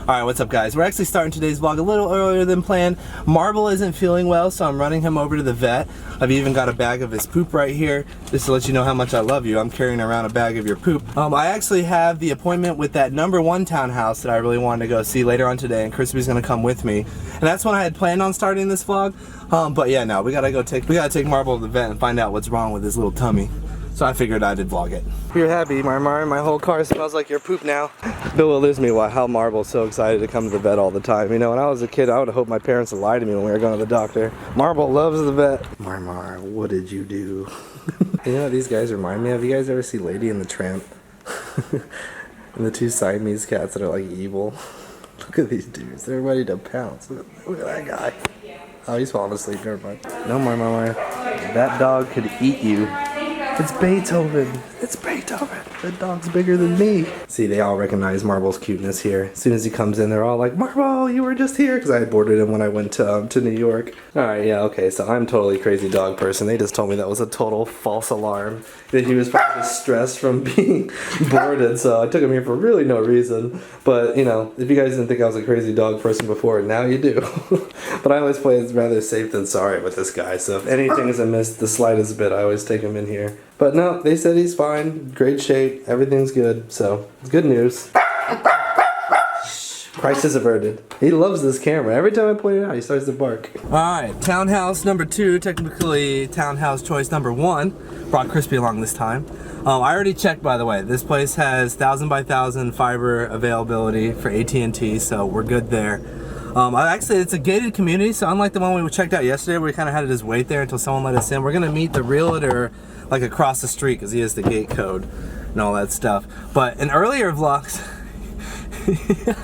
Alright, what's up guys? We're actually starting today's vlog a little earlier than planned. Marble isn't feeling well, so I'm running him over to the vet. I've even got a bag of his poop right here, just to let you know how much I love you. I'm carrying around a bag of your poop. I actually have the appointment with that #1 townhouse that I really wanted to go see later on today, and Crispy's gonna come with me. And that's when I had planned on starting this vlog. But yeah, no, we gotta take Marble to the vet and find out what's wrong with his little tummy. So I figured I did vlog it. You're happy, Marmar. My whole car smells like your poop now. Bill will lose me how Marble's so excited to come to the vet all the time. You know, when I was a kid, I would have hoped my parents would lie to me when we were going to the doctor. Marble loves the vet. Marmar, what did you do? You know what these guys remind me of? You guys ever see Lady and the Tramp? And the two Siamese cats that are like evil. Look at these dudes. They're ready to pounce. Look at that guy. Oh, he's falling asleep. Never mind. No, Marmar. That dog could eat you. It's Beethoven. It's Beethoven. That dog's bigger than me. See, they all recognize Marble's cuteness here. As soon as he comes in, they're all like, Marble, you were just here. Because I boarded him when I went to New York. Alright, yeah, okay, so I'm totally crazy dog person. They just told me that was a total false alarm. That he was probably stressed from being boarded, so I took him here for really no reason. But, you know, if you guys didn't think I was a crazy dog person before, now you do. But I always play rather safe than sorry with this guy, so if anything is amiss the slightest bit, I always take him in here. But no, they said he's fine, great shape, everything's good, so it's good news. Crisis averted. He loves this camera. Every time I point it out, he starts to bark. Alright, townhouse #2, technically townhouse choice #1. Brought Crispy along this time. I already checked, by the way. This place has 1000 by 1000 fiber availability for AT&T, so we're good there. Actually, it's a gated community, so unlike the one we checked out yesterday where we kind of had to just wait there until someone let us in, we're going to meet the realtor like across the street because he has the gate code and all that stuff. But in earlier vlogs,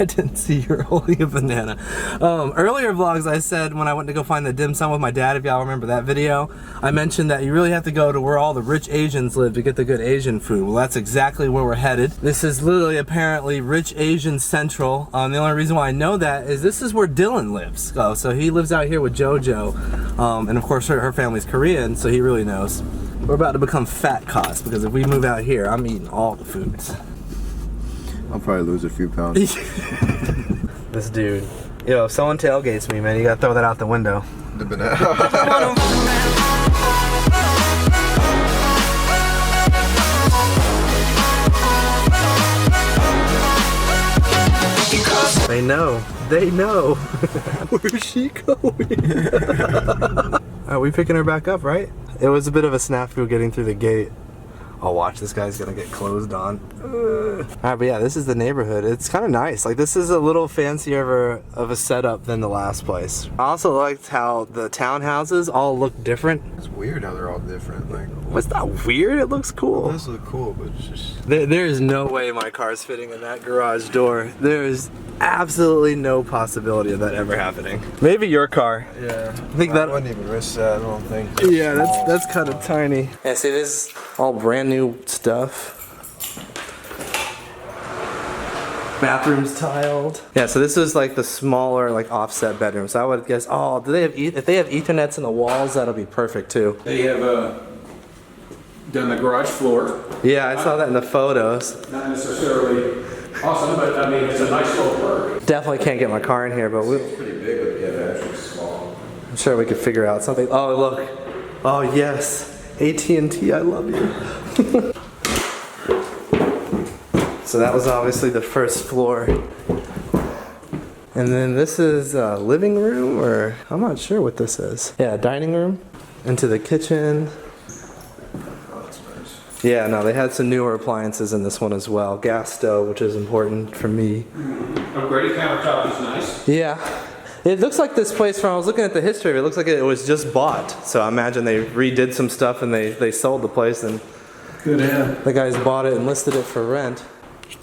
I didn't see you're holding a banana. Earlier vlogs I said when I went to go find the dim sum with my dad, if y'all remember that video, I mentioned that you really have to go to where all the rich Asians live to get the good Asian food. Well, that's exactly where we're headed. This is literally apparently rich Asian central. The only reason why I know that is this is where Dylan lives. So he lives out here with JoJo. And of course her family's Korean, so he really knows. We're about to become fat cost because if we move out here, I'm eating all the foods. I'll probably lose a few pounds. This dude. Yo, if someone tailgates me, man, you gotta throw that out the window. The banana. They know. They know. Where's she going? Are we picking her back up, right? It was a bit of a snafu getting through the gate. Oh, watch, this guy's gonna get closed on. Alright, but yeah, this is the neighborhood. It's kind of nice. Like, this is a little fancier of a setup than the last place. I also liked how the townhouses all look different. It's weird how they're all different. Like, what's that weird? It looks cool. It does look cool, but it's just... There is no way my car's fitting in that garage door. There is absolutely no possibility of that ever happening. Maybe your car. Yeah. I think that wouldn't even risk that, I don't think. Yeah, that's kind of tiny. Yeah, see, this is all brand new stuff. Bathrooms tiled. Yeah, so this is like the smaller, like offset bedroom. So I would guess, oh, do they have if they have Ethernets in the walls, that'll be perfect too. They have done the garage floor. Yeah, I saw that in the photos. Not necessarily awesome, but I mean, it's a nice little perk. Definitely can't get my car in here, but It's pretty big, but yeah, actually small. I'm sure we could figure out something. Oh, look. Oh, yes. AT&T, I love you. So that was obviously the first floor. And then this is a living room, or I'm not sure what this is. Yeah, dining room. Into the kitchen. Yeah, no, they had some newer appliances in this one as well. Gas stove, which is important for me. Upgraded countertop is nice. Yeah. It looks like this place, from I was looking at the history of it, looks like it was just bought. So I imagine they redid some stuff and they sold the place, and Good, yeah. the guys bought it and listed it for rent.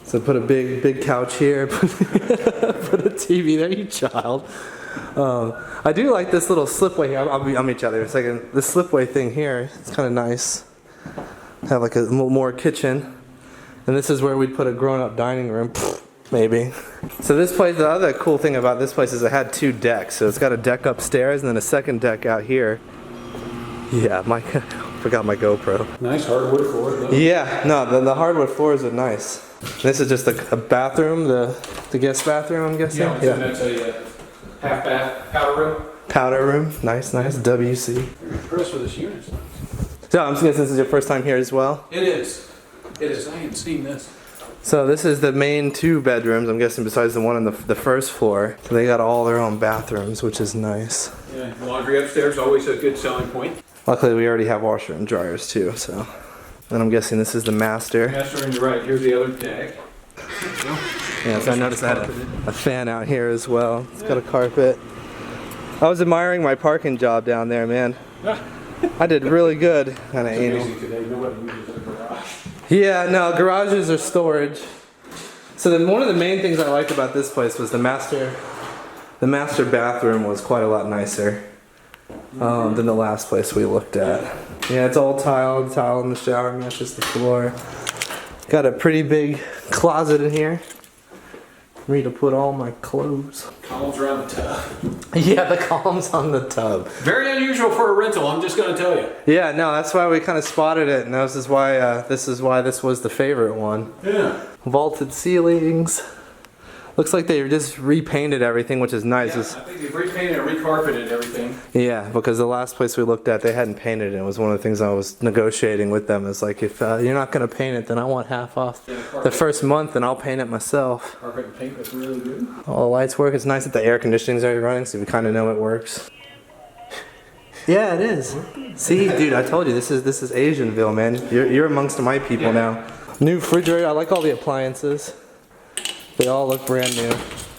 So put a big couch here, put a TV there, you child. I do like this little slipway here. I'll meet you out there in a second. This slipway thing here, it's kind of nice. Have like a more kitchen. And this is where we'd put a grown-up dining room. Maybe. So this place, the other cool thing about this place is it had 2 decks. So it's got a deck upstairs and then a second deck out here. Yeah, forgot my GoPro. Nice hardwood floor. Yeah, no, the hardwood floors are nice. This is just a bathroom, the guest bathroom, I'm guessing? Yeah, that's a half bath powder room. Powder room, nice, WC. I'm impressed with this unit. So I'm guessing this is your first time here as well? It is. It is. I ain't seen this. So this is the main 2 bedrooms, I'm guessing, besides the one on the first floor. So they got all their own bathrooms, which is nice. Yeah, laundry upstairs, always a good selling point. Luckily we already have washer and dryers too, so. And I'm guessing this is the master. Master, and you're right. Here's the other deck. Yeah, so I noticed I had a fan out here as well. It's got a carpet. I was admiring my parking job down there, man. I did really good. Kind of anal. Today, nobody uses a garage. Yeah, no, garages are storage. So one of the main things I liked about this place was the master bathroom was quite a lot nicer than the last place we looked at. Yeah, it's all tile in the shower matches the floor. Got a pretty big closet in here for me to put all my clothes. Columns around the tub. Yeah, the columns on the tub. Very unusual for a rental, I'm just going to tell you. Yeah, no, that's why we kind of spotted it, and this is why this was the favorite one. Yeah. Vaulted ceilings. Looks like they just repainted everything, which is nice. Yeah, I think they've repainted and recarpeted everything. Yeah, because the last place we looked at, they hadn't painted it. It was one of the things I was negotiating with them. It's like, if you're not going to paint it, then I want half off the first month, and I'll paint it myself. Carpet and paint looks really good. All the lights work. It's nice that the air conditioning's already running, so we kind of know it works. Yeah, it is. See, dude, I told you, this is Asianville, man. You're amongst my people now. New refrigerator. I like all the appliances. They all look brand new.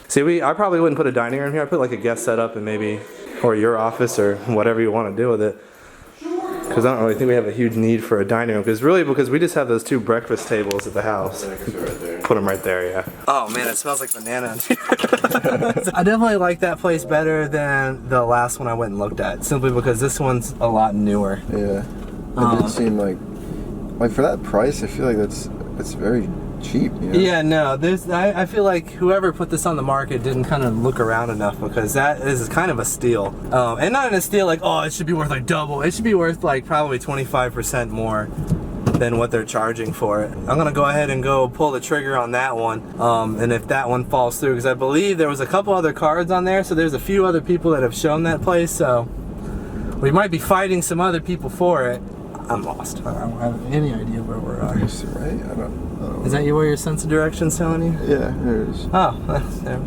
See, I probably wouldn't put a dining room here. I'd put like a guest setup and maybe, or your office or whatever you want to do with it. Because I don't really think we have a huge need for a dining room. Because we just have those 2 breakfast tables at the house. Put them right there, yeah. Oh man, it smells like banana in here. I definitely like that place better than the last one I went and looked at. Simply because this one's a lot newer. Yeah. It did seem like for that price, I feel like that's very cheap. You know? Yeah, no, I feel like whoever put this on the market didn't kind of look around enough, because that is kind of a steal. And not in a steal like, oh, it should be worth like double. It should be worth like probably 25% more than what they're charging for it. I'm gonna go ahead and go pull the trigger on that one. And if that one falls through, because I believe there was a couple other cards on there, so there's a few other people that have shown that place, so we might be fighting some other people for it. I'm lost. I don't have any idea where we're at. Right? I don't Is that where your sense of direction's telling you? Yeah, there it is. Oh, there.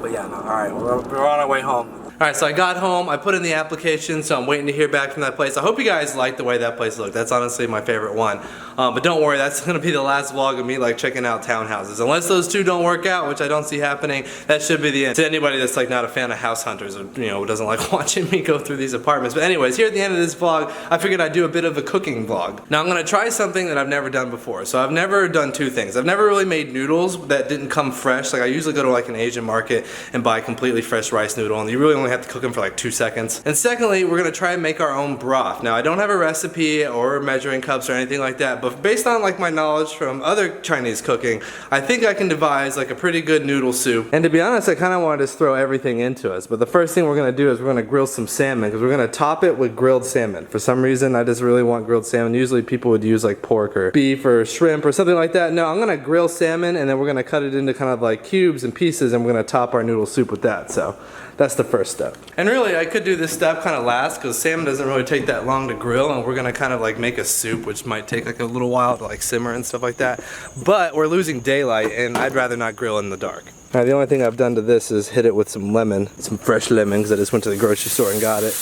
But yeah, no, alright, we're on our way home. Alright, so I got home, I put in the application, so I'm waiting to hear back from that place. I hope you guys like the way that place looked. That's honestly my favorite one. But don't worry, that's going to be the last vlog of me like checking out townhouses. Unless those 2 don't work out, which I don't see happening, that should be the end. To anybody that's like not a fan of house hunters, or who doesn't like watching me go through these apartments. But anyways, here at the end of this vlog, I figured I'd do a bit of a cooking vlog. Now I'm going to try something that I've never done before. So I've never done 2 things. I've never really made noodles that didn't come fresh. Like I usually go to like an Asian market and buy completely fresh rice noodle, and you really only have to cook them for like 2 seconds. And secondly, we're going to try and make our own broth. Now I don't have a recipe or measuring cups or anything like that, but based on like my knowledge from other Chinese cooking, I think I can devise like a pretty good noodle soup. And to be honest, I kind of want to just throw everything into us. But the first thing we're going to do is we're going to grill some salmon, because we're going to top it with grilled salmon. For some reason, I just really want grilled salmon. Usually people would use like pork or beef or shrimp or something like that. No, I'm going to grill salmon, and then we're going to cut it into kind of like cubes and pieces, and we're going to top our noodle soup with that. So that's the first step. And really, I could do this step kind of last, because salmon doesn't really take that long to grill, and we're going to kind of like make a soup, which might take like a little while to like simmer and stuff like that. But we're losing daylight, and I'd rather not grill in the dark. Alright, the only thing I've done to this is hit it with some lemon, some fresh lemons. I just went to the grocery store and got it.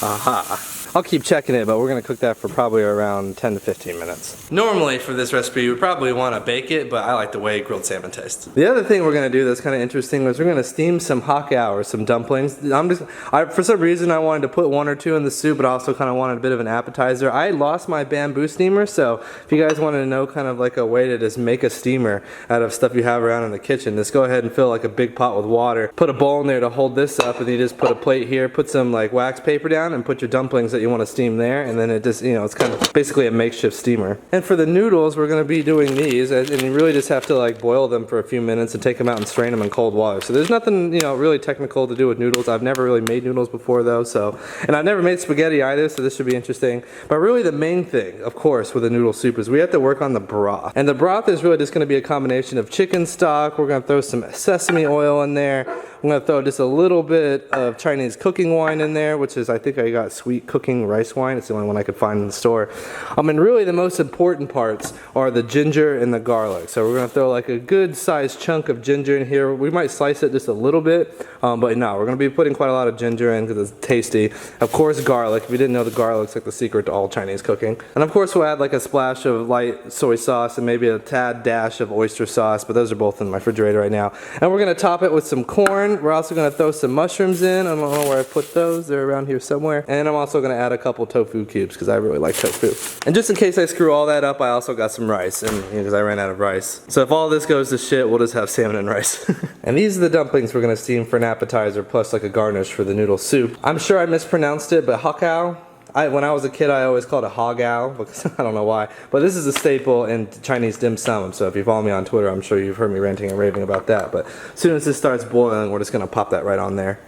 Aha. I'll keep checking it, but we're going to cook that for probably around 10 to 15 minutes. Normally for this recipe you would probably want to bake it, but I like the way grilled salmon tastes. The other thing we're going to do that's kind of interesting is we're going to steam some hakao, or some dumplings. For some reason I wanted to put 1 or 2 in the soup, but I also kind of wanted a bit of an appetizer. I lost my bamboo steamer, so if you guys want to know kind of like a way to just make a steamer out of stuff you have around in the kitchen, just go ahead and fill like a big pot with water, put a bowl in there to hold this up, and you just put a plate here, put some like wax paper down, and put your dumplings that you want to steam there, and then it just, you know, it's kind of basically a makeshift steamer. And for the noodles, we're going to be doing these, and you really just have to like boil them for a few minutes and take them out and strain them in cold water. So there's nothing, you know, really technical to do with noodles. I've never really made noodles before though, so, and I've never made spaghetti either, so this should be interesting. But really the main thing, of course, with a noodle soup is we have to work on the broth. And the broth is really just going to be a combination of chicken stock. We're going to throw some sesame oil in there. I'm going to throw just a little bit of Chinese cooking wine in there, which is, I think I got sweet cooking rice wine. It's the only one I could find in the store. And really the most important parts are the ginger and the garlic. So we're going to throw like a good sized chunk of ginger in here. We might slice it just a little bit, but no, we're going to be putting quite a lot of ginger in because it's tasty. Of course, garlic. If you didn't know, the garlic's like the secret to all Chinese cooking. And of course, we'll add like a splash of light soy sauce and maybe a tad dash of oyster sauce, but those are both in my refrigerator right now. And we're going to top it with some corn. We're also going to throw some mushrooms in. I don't know where I put those. They're around here somewhere. And I'm also going to add a couple tofu cubes because I really like tofu. And just in case I screw all that up, I also got some rice, and because I ran out of rice. So if all this goes to shit, we'll just have salmon and rice. And these are the dumplings we're going to steam for an appetizer, plus like a garnish for the noodle soup. I'm sure I mispronounced it, but hakao. When I was a kid, I always called it hagao, because I don't know why. But this is a staple in Chinese dim sum, so if you follow me on Twitter, I'm sure you've heard me ranting and raving about that. But as soon as this starts boiling, we're just going to pop that right on there.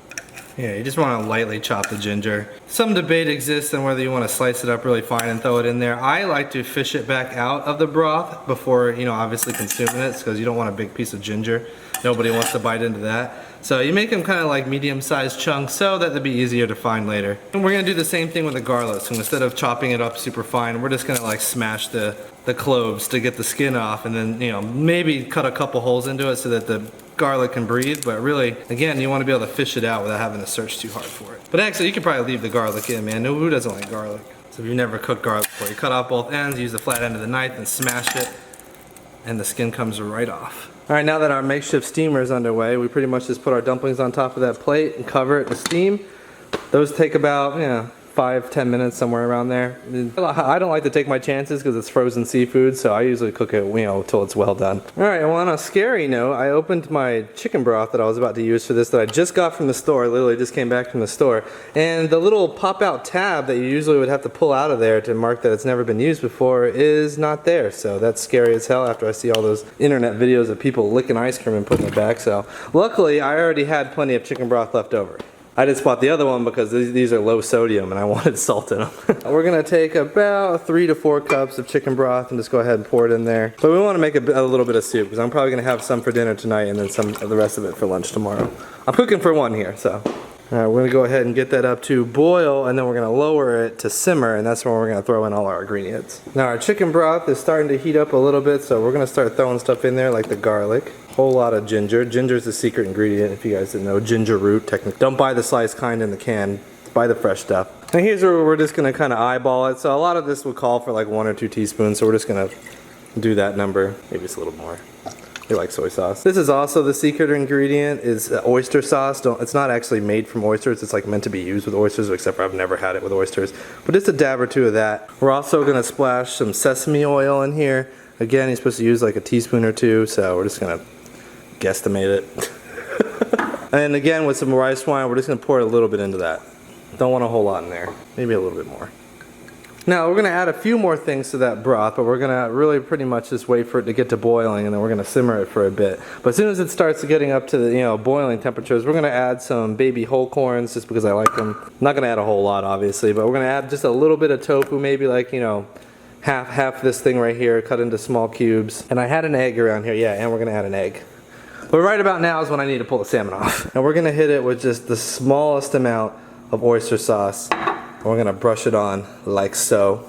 Yeah, you just want to lightly chop the ginger. Some debate exists on whether you want to slice it up really fine and throw it in there. I like to fish it back out of the broth before, you know, obviously consuming it, because you don't want a big piece of ginger. Nobody wants to bite into that. So you make them kind of like medium-sized chunks so that they'll be easier to find later. And we're going to do the same thing with the garlic. So instead of chopping it up super fine, we're just going to like smash the cloves to get the skin off, and then, you know, maybe cut a couple holes into it so that the garlic can breathe. But really, again, you want to be able to fish it out without having to search too hard for it. But actually, you could probably leave the garlic in, man. Who doesn't like garlic? So if you've never cooked garlic before, you cut off both ends, use the flat end of the knife and smash it, and the skin comes right off. Alright, now that our makeshift steamer is underway, we pretty much just put our dumplings on top of that plate and cover it with steam. Those take about, you know, 5-10 minutes, somewhere around there. I don't like to take my chances because it's frozen seafood, so I usually cook it, you know, until it's well done. Alright, well, on a scary note, I opened my chicken broth that I was about to use for this that I just got from the store. I literally just came back from the store. And the little pop-out tab that you usually would have to pull out of there to mark that it's never been used before is not there. So that's scary as hell after I see all those internet videos of people licking ice cream and putting it back. So luckily, I already had plenty of chicken broth left over. I just bought the other one because these are low sodium and I wanted salt in them. We're going to take about 3 to 4 cups of chicken broth and just go ahead and pour it in there. But we want to make a little bit of soup because I'm probably going to have some for dinner tonight and then some of the rest of it for lunch tomorrow. I'm cooking for one here, so. Alright, we're going to go ahead and get that up to boil, and then we're going to lower it to simmer, and that's when we're going to throw in all our ingredients. Now our chicken broth is starting to heat up a little bit, so we're going to start throwing stuff in there like the garlic. Whole lot of ginger. Ginger is the secret ingredient, if you guys didn't know. Ginger root, technically. Don't buy the sliced kind in the can. Buy the fresh stuff. And here's where we're just going to kind of eyeball it. So a lot of this would call for like 1 or 2 teaspoons, so we're just going to do that number. Maybe just a little more. We like soy sauce. This is also the secret ingredient, is oyster sauce. It's not actually made from oysters. It's like meant to be used with oysters, except for I've never had it with oysters. But just a dab or 2 of that. We're also going to splash some sesame oil in here. Again, you're supposed to use like a teaspoon or 2, so we're just going to guesstimate it. And again, with some rice wine, we're just going to pour a little bit into that. Don't want a whole lot in there. Maybe a little bit more. Now we're going to add a few more things to that broth, but we're going to really pretty much just wait for it to get to boiling, and then we're going to simmer it for a bit. But as soon as it starts getting up to the, you know, boiling temperatures, we're going to add some baby whole corns just because I like them. I'm not going to add a whole lot, obviously, but we're going to add just a little bit of tofu, maybe like, you know, half this thing right here, cut into small cubes. And I had an egg around here, yeah, and we're going to add an egg. But right about now is when I need to pull the salmon off. And we're going to hit it with just the smallest amount of oyster sauce. We're going to brush it on like so.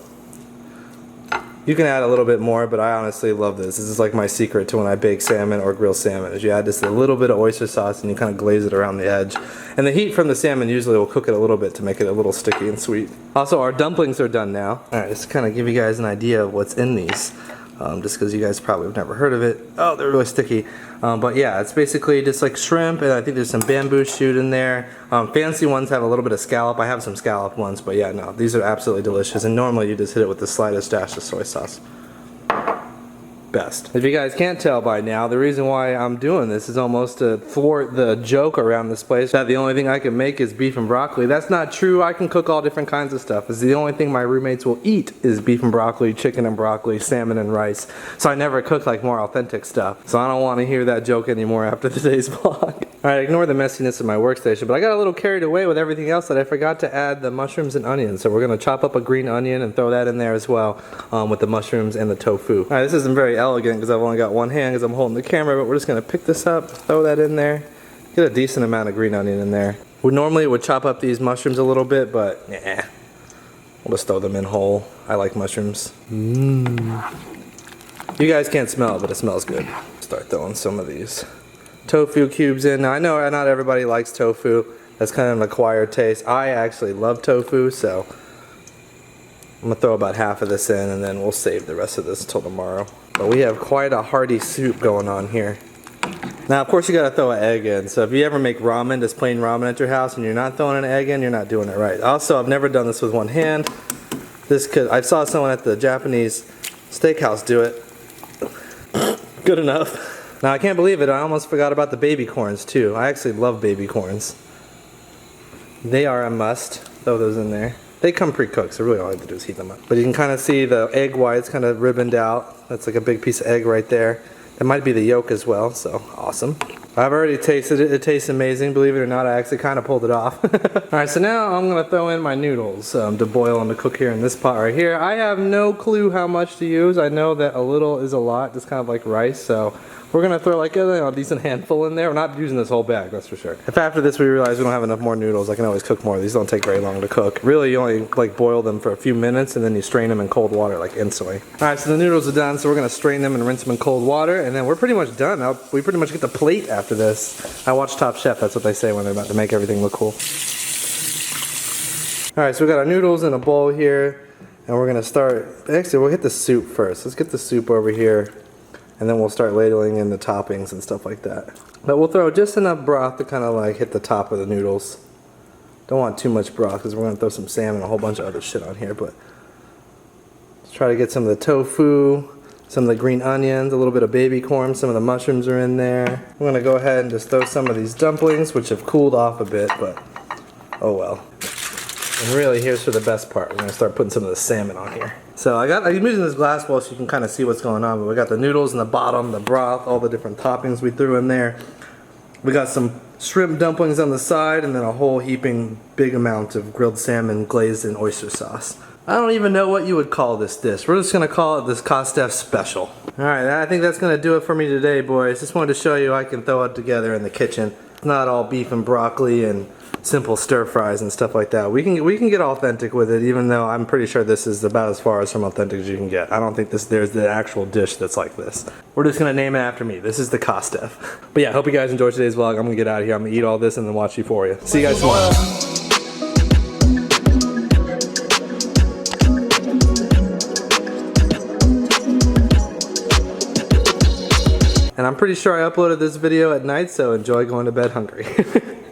You can add a little bit more, but I honestly love this. This is like my secret to when I bake salmon or grill salmon, is you add just a little bit of oyster sauce and you kind of glaze it around the edge. And the heat from the salmon usually will cook it a little bit to make it a little sticky and sweet. Also, our dumplings are done now. Alright, just to kind of give you guys an idea of what's in these. Just because you guys probably have never heard of it. Oh, they're really sticky. But yeah, it's basically just like shrimp, and I think there's some bamboo shoot in there. Fancy ones have a little bit of scallop. I have some scallop ones, but yeah, no, these are absolutely delicious. And normally you just hit it with the slightest dash of soy sauce. best. If you guys can't tell by now, the reason why I'm doing this is almost to thwart the joke around this place that the only thing I can make is beef and broccoli. That's not true. I can cook all different kinds of stuff. It's the only thing my roommates will eat is beef and broccoli, chicken and broccoli, salmon and rice. So I never cook like more authentic stuff. So I don't want to hear that joke anymore after today's vlog. Alright, ignore the messiness of my workstation, but I got a little carried away with everything else that I forgot to add the mushrooms and onions. So we're going to chop up a green onion and throw that in there as well with the mushrooms and the tofu. Alright, this isn't very elegant because I've only got one hand because I'm holding the camera, but we're just going to pick this up, throw that in there, get a decent amount of green onion in there. We normally would chop up these mushrooms a little bit, but nah, we'll just throw them in whole. I like mushrooms. You guys can't smell it, but it smells good. Start throwing some of these tofu cubes in. Now I know not everybody likes tofu. That's kind of an acquired taste. I actually love tofu, so I'm gonna throw about half of this in and then we'll save the rest of this till tomorrow. But we have quite a hearty soup going on here. Now of course you gotta throw an egg in. So if you ever make ramen, just plain ramen at your house, and you're not throwing an egg in, you're not doing it right. Also, I've never done this with one hand. I saw someone at the Japanese steakhouse do it. Good enough. Now I can't believe it, I almost forgot about the baby corns too. I actually love baby corns. They are a must. Throw those in there. They come pre-cooked, so really all I have to do is heat them up. But you can kind of see the egg whites kind of ribboned out. That's like a big piece of egg right there. That might be the yolk as well, so awesome. I've already tasted it. It tastes amazing. Believe it or not, I actually kind of pulled it off. Alright, so now I'm going to throw in my noodles to boil and to cook here in this pot right here. I have no clue how much to use. I know that a little is a lot, just kind of like rice, so we're going to throw like a decent handful in there. We're not using this whole bag, that's for sure. If after this we realize we don't have enough more noodles, I can always cook more. These don't take very long to cook. Really, you only like boil them for a few minutes and then you strain them in cold water like instantly. Alright, so the noodles are done, so we're going to strain them and rinse them in cold water, and then we're pretty much done. Now, we pretty much get the plate after this. I watch Top Chef, that's what they say when they're about to make everything look cool. Alright, so we got our noodles in a bowl here, and we're going to start, actually we'll hit the soup first. Let's get the soup over here. And then we'll start ladling in the toppings and stuff like that. But we'll throw just enough broth to kind of like hit the top of the noodles. Don't want too much broth because we're going to throw some salmon and a whole bunch of other shit on here. But let's try to get some of the tofu, some of the green onions, a little bit of baby corn, some of the mushrooms are in there. I'm going to go ahead and just throw some of these dumplings, which have cooled off a bit, but oh well. And really, here's for the best part. We're going to start putting some of the salmon on here. So I'm using this glass bowl so you can kind of see what's going on. But we got the noodles in the bottom, the broth, all the different toppings we threw in there. We got some shrimp dumplings on the side, and then a whole heaping big amount of grilled salmon glazed in oyster sauce. I don't even know what you would call this dish. We're just going to call it this KOSDFF special. Alright, I think that's going to do it for me today, boys. Just wanted to show you I can throw it together in the kitchen. It's not all beef and broccoli and simple stir fries and stuff like that. We can get authentic with it, even though I'm pretty sure this is about as far as from authentic as you can get. I don't think there's the actual dish that's like this. We're just gonna name it after me. This is the KOSDFF. But yeah, hope you guys enjoyed today's vlog. I'm gonna get out of here. I'm gonna eat all this and then watch Euphoria. See you guys tomorrow. And I'm pretty sure I uploaded this video at night, so enjoy going to bed hungry.